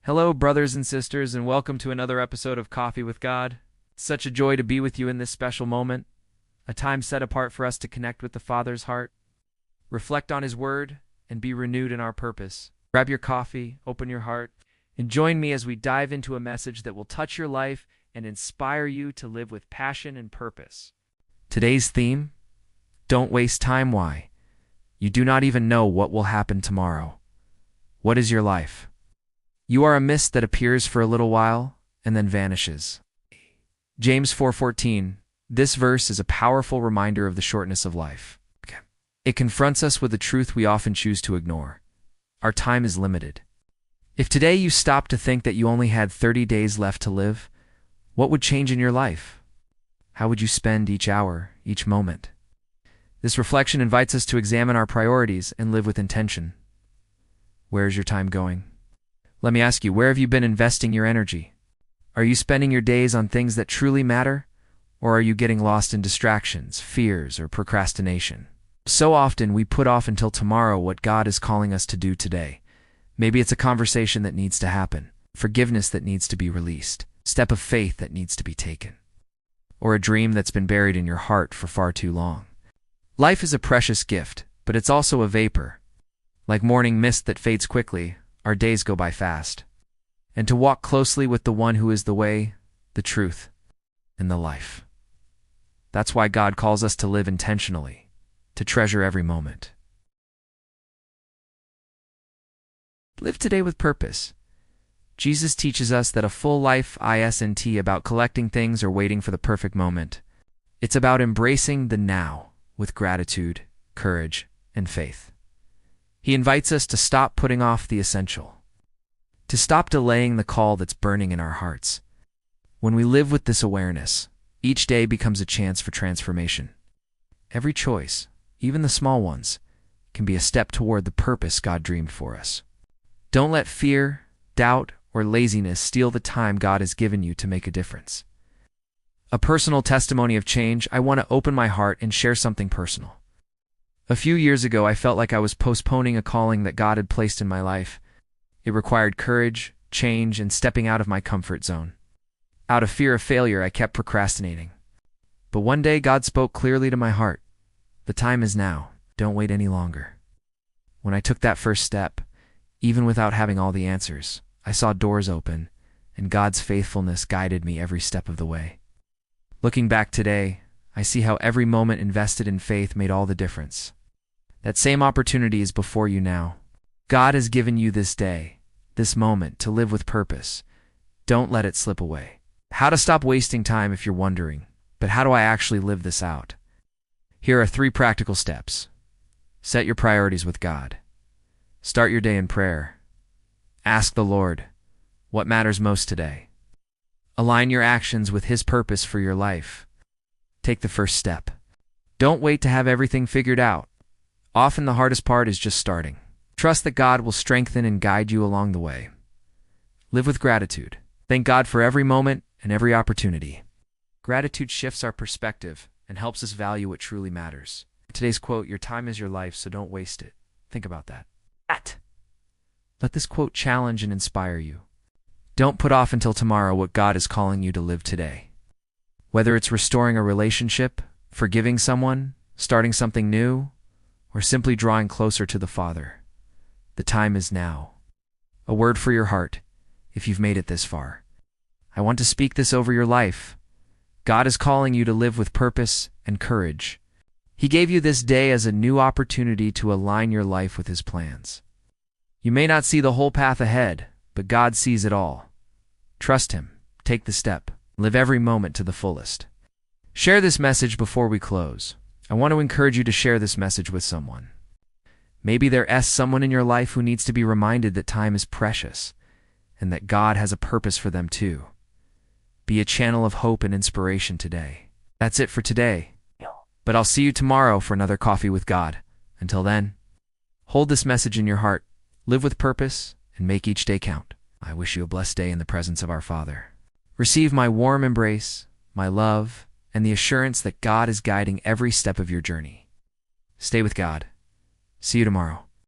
Hello, brothers and sisters, and welcome to another episode of Coffee with God. It's such a joy to be with you in this special moment, a time set apart for us to connect with the Father's heart, reflect on His Word, and be renewed in our purpose. Grab your coffee, open your heart, and join me as we dive into a message that will touch your life and inspire you to live with passion and purpose. Today's theme: don't waste time. Why? You do not even know what will happen tomorrow. What is your life? You are a mist that appears for a little while and then vanishes. James 4:14. This verse is a powerful reminder of the shortness of life. It confronts us with a truth we often choose to ignore. Our time is limited. If today you stopped to think that you only had 30 days left to live, what would change in your life? How would you spend each hour, each moment? This reflection invites us to examine our priorities and live with intention. Where is your time going? Let me ask you, where have you been investing your energy? Are you spending your days on things that truly matter? Or are you getting lost in distractions, fears, or procrastination? So often we put off until tomorrow what God is calling us to do today. Maybe it's a conversation that needs to happen, forgiveness that needs to be released, step of faith that needs to be taken, or a dream that's been buried in your heart for far too long. Life is a precious gift, but it's also a vapor. Like morning mist that fades quickly, our days go by fast. And to walk closely with the one who is the way, the truth, and the life. That's why God calls us to live intentionally, to treasure every moment. Live today with purpose. Jesus teaches us that a full life isn't about collecting things or waiting for the perfect moment. It's about embracing the now with gratitude, courage, and faith. He invites us to stop putting off the essential, to stop delaying the call that's burning in our hearts. When we live with this awareness, each day becomes a chance for transformation. Every choice, even the small ones, can be a step toward the purpose God dreamed for us. Don't let fear, doubt, or laziness steal the time God has given you to make a difference. A personal testimony of change. I want to open my heart and share something personal. A few years ago, I felt like I was postponing a calling that God had placed in my life. It required courage, change, and stepping out of my comfort zone. Out of fear of failure, I kept procrastinating. But one day, God spoke clearly to my heart. The time is now. Don't wait any longer. When I took that first step, even without having all the answers, I saw doors open, and God's faithfulness guided me every step of the way. Looking back today, I see how every moment invested in faith made all the difference. That same opportunity is before you now. God has given you this day, this moment, to live with purpose. Don't let it slip away. How to stop wasting time if you're wondering, but how do I actually live this out? Here are 3 practical steps. Set your priorities with God. Start your day in prayer. Ask the Lord, what matters most today? Align your actions with His purpose for your life. Take the first step. Don't wait to have everything figured out. Often the hardest part is just starting. Trust that God will strengthen and guide you along the way. Live with gratitude. Thank God for every moment and every opportunity. Gratitude shifts our perspective and helps us value what truly matters. Today's quote: your time is your life, so don't waste it. Think about that. Let this quote challenge and inspire you. Don't put off until tomorrow what God is calling you to live today. Whether it's restoring a relationship, forgiving someone, starting something new, or simply drawing closer to the Father, the time is now. A word for your heart, if you've made it this far. I want to speak this over your life. God is calling you to live with purpose and courage. He gave you this day as a new opportunity to align your life with His plans. You may not see the whole path ahead, but God sees it all. Trust Him. Take the step. Live every moment to the fullest. Share this message before we close. I want to encourage you to share this message with someone. Maybe there's someone in your life who needs to be reminded that time is precious and that God has a purpose for them too. Be a channel of hope and inspiration today. That's it for today. But I'll see you tomorrow for another Coffee with God. Until then, hold this message in your heart, live with purpose, and make each day count. I wish you a blessed day in the presence of our Father. Receive my warm embrace, my love, and the assurance that God is guiding every step of your journey. Stay with God. See you tomorrow.